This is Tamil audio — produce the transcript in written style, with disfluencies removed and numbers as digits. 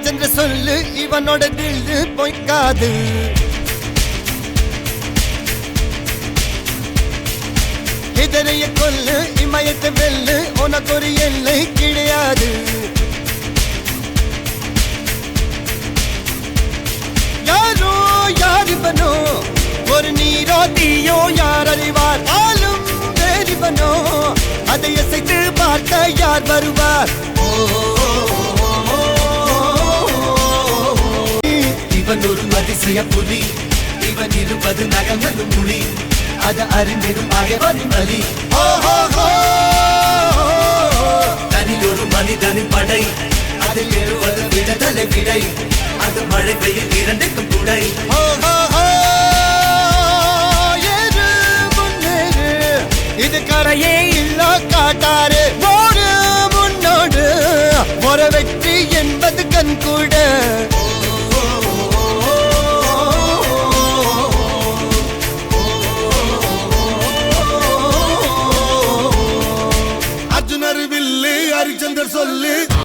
ஹரிச்சந்திர சொல்லு இவனோட தில்லு பொய்க்காது. இதரைய கொல்லு இமயத்தை வெல்லு உனக்கு ஒரு எல்லை கிடையாது. யாரோ யார் இவனோ ஒரு நீரோ தீயோ யார் அறிவார். ஆளும் வேறிவனோ அதை அசைத்து பார்க்க யார் வருவார். இவன் ஒரு அதிசய புலி, இவன் இருப்பது நகங்களும் மொழி, அது அறிந்திடும் அகவரின் வலி. தனில் ஒரு மனிதனின் படை, அதில் எழுவது விடுதலை விடை, அது மழை பெய்யும் இரண்டுக்கும் துணை. இது கரையே இல்ல காட்டாரு ஓடு முன்னோடு ஒரு வெற்றி என்பது கண் கூட. அர்ஜுனர் வில்லு ஹரிச்சந்தர் சொல்லு